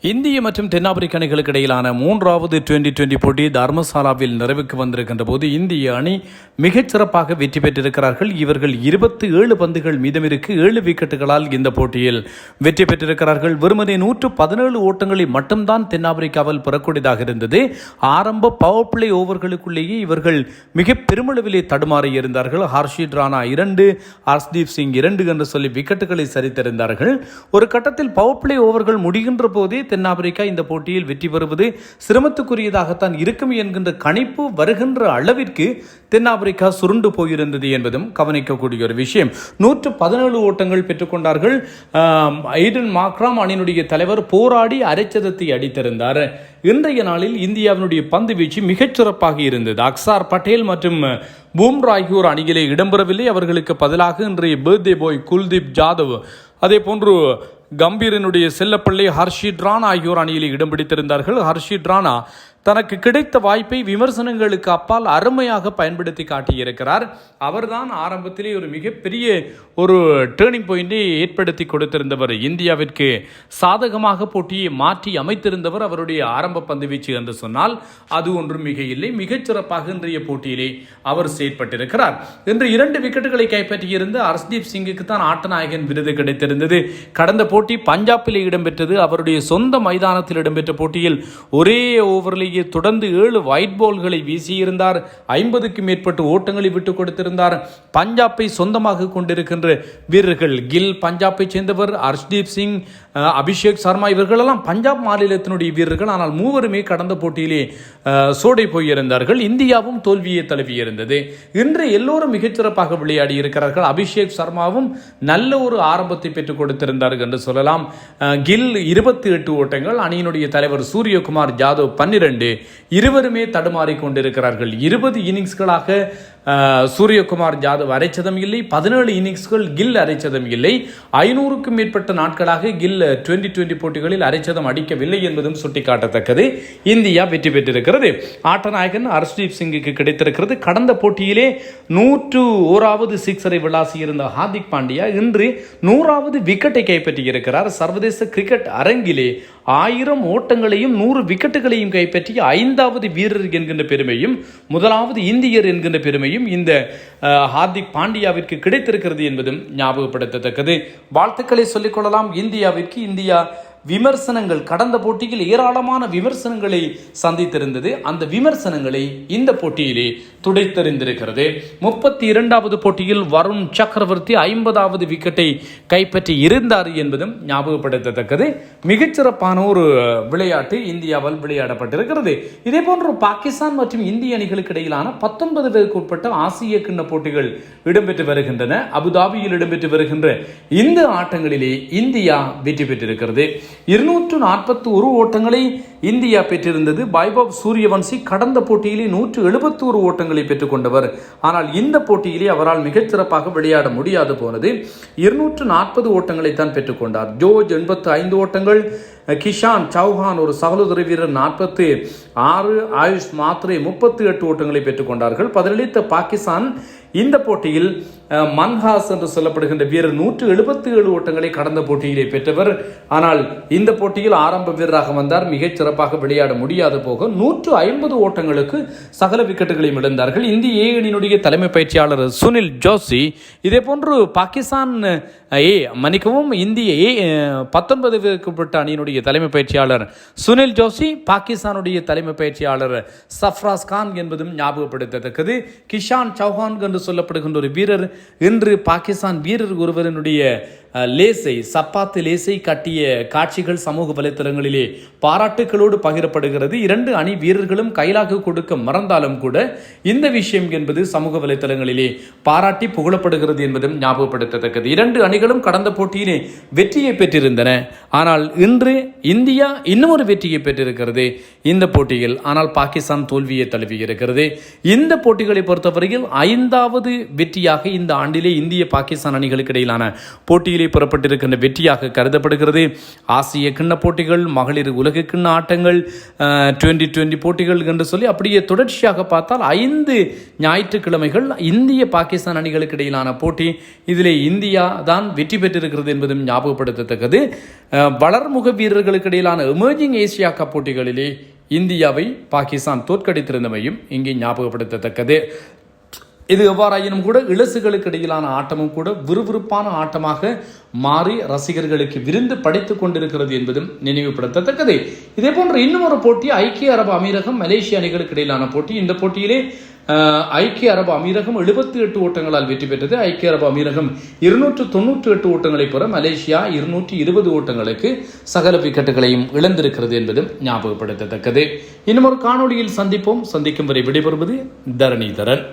இந்திய மற்றும் தென்னாப்பிரிக்க அணிகளுக்கு இடையிலான மூன்றாவது டுவெண்டி போட்டி தர்மசாலாவில் நிறைவுக்கு வந்திருக்கின்ற போது இந்திய அணி மிகச்சிறப்பாக வெற்றி பெற்றிருக்கிறார்கள். இவர்கள் 27 பந்துகள் மீதமிருக்கு 7 விக்கெட்டுகளால் இந்த போட்டியில் வெற்றி பெற்றிருக்கிறார்கள். வெறுமனே 117 ஓட்டங்களை மட்டும்தான் தென்னாப்பிரிக்காவில் பெறக்கூடியதாக இருந்தது. ஆரம்ப பவர் பிளே ஓவர்களுக்குள்ளேயே இவர்கள் மிக பெருமளவிலே தடுமாறி இருந்தார்கள். ஹர்ஷித் ராணா 2, ஹர்ஷ்தீப் சிங் 2 என்று சொல்லி விக்கெட்டுகளை சரித்திருந்தார்கள். ஒரு கட்டத்தில் பவர் பிளே ஓவர்கள் முடிகின்ற போதே தென்னாப்பிரிக்கா இந்த போட்டியில் வெற்றி பெறுவது சிரமத்துக்குரியதாகத்தான் இருக்கும் என்கின்ற கணிப்பு வருகின்ற அளவிற்கு தென்னாப்பிரிக்கா சுருண்டு போயிருந்தது என்பதும் கவனிக்கக்கூடிய ஒரு விஷயம். 117 ஓட்டங்கள் பெற்றுக்கொண்டார்கள். ஐடன் மாக்ராம் அணியினுடைய தலைவர் போராடி அரைச்சதத்தை அடித்திருந்தார். இன்றைய நாளில் இந்தியாவினுடைய பந்து வீச்சு மிகச்சிறப்பாக இருந்தது. அக்சார் பட்டேல் மற்றும் பும்ரா ஆகியோர் அணியிலே இடம்பெறவில்லை. அவர்களுக்கு பதிலாக இன்றைய பர்த்டே பாய் குல்தீப் ஜாதவ், அதே போன்று கம்பீரனுடைய செல்லப்பிள்ளை ஹர்ஷித் ராணா ஆகியோர் அணியில் இடம் பிடித்திருந்தார்கள். ஹர்ஷித் ராணா தனக்கு கிடைத்த வாய்ப்பை விமர்சனங்களுக்கு அப்பால் அருமையாக பயன்படுத்தி காட்டியிருக்கிறார். அவர்தான் ஆரம்பத்திலே ஒரு மிகப்பெரிய ஒரு டேர்னிங் பாயிண்டை ஏற்படுத்தி கொடுத்திருந்தவர். இந்தியாவிற்கு சாதகமாக போட்டியை மாற்றி அமைத்திருந்தவர் அவருடைய ஆரம்ப பந்துவீச்சு என்று சொன்னால் அது ஒன்றும் மிக இல்லை. மிகச்சிறப்பாக இன்றைய போட்டியிலே அவர் செயற்பட்டிருக்கிறார். இன்று 2 விக்கெட்டுகளை கைப்பற்றியிருந்த ஹர்ஷ்தீப் சிங்குக்கு தான் ஆட்டநாயகன் விருது கிடைத்திருந்தது. கடந்த போட்டி பஞ்சாபிலே இடம்பெற்றது. அவருடைய சொந்த மைதானத்தில் இடம்பெற்ற போட்டியில் ஒரே ஓவரில் தொடர்ந்து 7 வைட் பால்களை வீசியிருந்தார். 50க்கும் மேற்பட்ட ஓட்டங்களை விட்டுக் கொடுத்திருந்தார். பஞ்சாபை சொந்தமாக கொண்டிருக்கின்ற வீரர்கள் கில் பஞ்சாபை சேர்ந்தவர், ஹர்ஷ்தீப் சிங், அபிஷேக் சர்மா இவர்களெல்லாம் பஞ்சாப் மாநிலத்தினுடைய வீரர்கள். ஆனால் மூவருமே கடந்த போட்டியிலே சோடை போயிருந்தார்கள். இந்தியாவும் தோல்வியை தழுவியிருந்தது. இன்று எல்லோரும் மிகச்சிறப்பாக விளையாடி இருக்கிறார்கள். அபிஷேக் சர்மாவும் நல்ல ஒரு ஆரம்பத்தை பெற்றுக் கொடுத்திருந்தார்கள் என்று சொல்லலாம். கில் 28 ஓட்டங்கள், அணியினுடைய தலைவர் சூரியகுமார் ஜாதவ் 12. இருவருமே தடுமாறி கொண்டிருக்கிறார்கள். 20 இன்னிங்ஸ்களாக சூரியகுமார் ஜாதவ் அரைச்சதம் இல்லை. 17 இன்னிங்ஸ்கள் கில் அரைச்சதம் இல்லை. 500க்கும் மேற்பட்ட நாட்களாக கில் டுவெண்டி போட்டிகளில் அரைச்சதம் அடிக்கவில்லை என்பதும் சுட்டிக்காட்டத்தக்கது. இந்தியா வெற்றி பெற்றிருக்கிறது. ஆட்டநாயகன் ஹர்ஷ்தீப் சிங்குக்கு கிடைத்திருக்கிறது. கடந்த போட்டியிலே 101வது சிக்ஸரை விளாசியிருந்த ஹார்திக் பாண்டியா இன்று 100வது விக்கெட்டை கைப்பற்றியிருக்கிறார். சர்வதேச கிரிக்கெட் அரங்கிலே 1000 ஓட்டங்களையும் 100 விக்கெட்டுகளையும் கைப்பற்றிய 5வது வீரர் என்கின்ற பெருமையும் 1வது இந்தியர் என்கின்ற பெருமையும் இந்த ஹார்திக் பாண்டியாவிற்கு கிடைத்திருக்கிறது என்பதும் ஞாபகப்படுத்தத்தக்கது. வாழ்த்துக்களை சொல்லிக் கொள்ளலாம் இந்தியாவிற்கு. இந்தியா விமர்சனங்கள் கடந்த போட்டியில் ஏராளமான விமர்சனங்களை சந்தித்திருந்தது. அந்த விமர்சனங்களை இந்த போட்டியிலே துடைத்தெறிந்திருக்கிறது. 32வது போட்டியில் வருண் சக்கரவர்த்தி 50வது விக்கெட்டை கைப்பற்றி இருந்தார் என்பதும் ஞாபகப்படுத்தத்தக்கது. மிகச்சிறப்பான ஒரு விளையாட்டு இந்தியாவால் விளையாடப்பட்டிருக்கிறது. இதே போன்று பாகிஸ்தான் மற்றும் இந்திய அணிகளுக்கு இடையிலான 19 பேருக்கு உட்பட்ட ஆசிய கிண்ண போட்டிகள் இடம்பெற்று வருகின்றன. அபுதாபியில் இடம்பெற்று வருகின்ற இந்த ஆட்டங்களிலே இந்தியா வெற்றி பெற்றிருக்கிறது. 241 ஓட்டங்களை இந்தியா பெற்றிருந்தது. வைபவ் சூரியவன்சி கடந்த போட்டியிலே 171 ஓட்டங்களை பெற்றுக் கொண்டவர். ஆனால் இந்த போட்டியிலே அவரால் மிகச்சிறப்பாக விளையாட முடியாது போனது. 240 ஓட்டங்களை தான் பெற்றுக்கொண்டார். ஜோர்ஜ் 85 ஓட்டங்கள், கிஷான் சௌஹான் ஒரு சகோதர வீரர் 46, ஆயுஷ் மாத்ரே 38 ஓட்டங்களை பெற்றுக்கொண்டார்கள். பதிலளித்த பாகிஸ்தான் இந்த போட்டியில் மன்ஹாஸ் என்று சொல்லப்படுகின்ற வீரர் 177 ஓட்டங்களை கடந்த போட்டியிலே பெற்றவர். ஆனால் இந்த போட்டியில் ஆரம்ப வீரராக வந்தார். மிகச் சிறப்பாக விளையாட முடியாது போக 150 ஓட்டங்களுக்கு சகல விக்கெட்டுகளையும் இழந்தார்கள். இந்திய ஏ அணியினுடைய தலைமை பயிற்சியாளர் சுனில் ஜோஷி, இதே போன்று பாகிஸ்தான் இந்திய 19 பேருக்குட்பட்ட அணியினுடைய தலைமை பயிற்சியாளர் சுனில் ஜோஷி, பாகிஸ்தானுடைய தலைமை பயிற்சியாளர் சஃப்ராஸ் கான் என்பதும் ஞாபகப்படுத்தத்தக்கது. கிஷான் சௌஹான் என்று சொல்லப்படுகின்ற ஒரு வீரர் இன்று பாகிஸ்தான் வீரர் ஒருவரினுடைய சப்பாத்து லேசை கட்டிய காட்சிகள் சமூக வலைத்தளங்களிலே பாராட்டுகளோடு பகிரப்படுகிறது. 2 அணி வீரர்களும் கைலாக கொடுக்க மறந்தாலும் கூட இந்த விஷயம் என்பது சமூக வலைத்தளங்களிலே பாராட்டி புகழப்படுகிறது என்பதும் ஞாபகப்படுத்தத்தக்கது. 2 அணிகளும் கடந்த போட்டியிலே வெற்றியை பெற்றிருந்தன. ஆனால் இன்று இந்தியா இன்னும் ஒரு வெற்றியை பெற்றிருக்கிறது இந்த போட்டியில். ஆனால் பாகிஸ்தான் தோல்வியை தழுவி இருக்கிறது. இந்த போட்டிகளை பொறுத்தவரையில் 5வது மூன்றாவது வெற்றியாக இந்த ஆண்டிலே இந்திய பாகிஸ்தான் அணிகளுக்கு இடையிலான போட்டியிலே பெறப்பட்டிருக்கின்ற வெற்றியாக கருதப்படுகிறது. ஆசிய கிண்ண போட்டிகள், மகளிர் உலக கிண்ண ஆட்டங்கள், 2020 போட்டிகள் என்று சொல்லி அப்படியே தொடர்ச்சியாக பார்த்தால் 5 ஞாயிற்றுக்கிழமைகள் இந்திய பாகிஸ்தான் அணிகளுக்கு இடையிலான போட்டி. இதிலே இந்தியா தான் வெற்றி பெற்றிருக்கிறது என்பதும் ஞாபகப்படுத்தத்தக்கது. வளர்முக வீரர்களுக்கு இடையிலான எமர்ஜிங் ஏசியா கப் போட்டிகளிலே இந்தியாவை பாகிஸ்தான் தோற்கடித்திருந்தமையும் இங்கே ஞாபகப்படுத்தத்தக்கது. இது எவ்வாறாயினும் கூட இளசுகளுக்கு இடையிலான ஆட்டமும் கூட விறுவிறுப்பான ஆட்டமாக மாறி ரசிகர்களுக்கு விருந்து படைத்துக் கொண்டிருக்கிறது என்பதும் நினைவுபடுத்தத்தக்கது. இதே போன்ற இன்னும் ஒரு போட்டி ஐக்கிய அரபு அமீரகம் மலேசிய அணிகளுக்கு இடையிலான போட்டி. இந்த போட்டியிலே ஐக்கிய அரபு அமீரகம் 78 ஓட்டங்களால் வெற்றி பெற்றது. ஐக்கிய அரபு அமீரகம் 298 ஓட்டங்களை பெற மலேசியா 220 ஓட்டங்களுக்கு சகல விக்கெட்டுகளையும் இழந்திருக்கிறது என்பதும் ஞாபகப்படுத்தத்தக்கது. இன்னும் ஒரு காணொலியில் சந்திப்போம். சந்திக்கும் வரை விடைபெறுவது தரணிதரன்.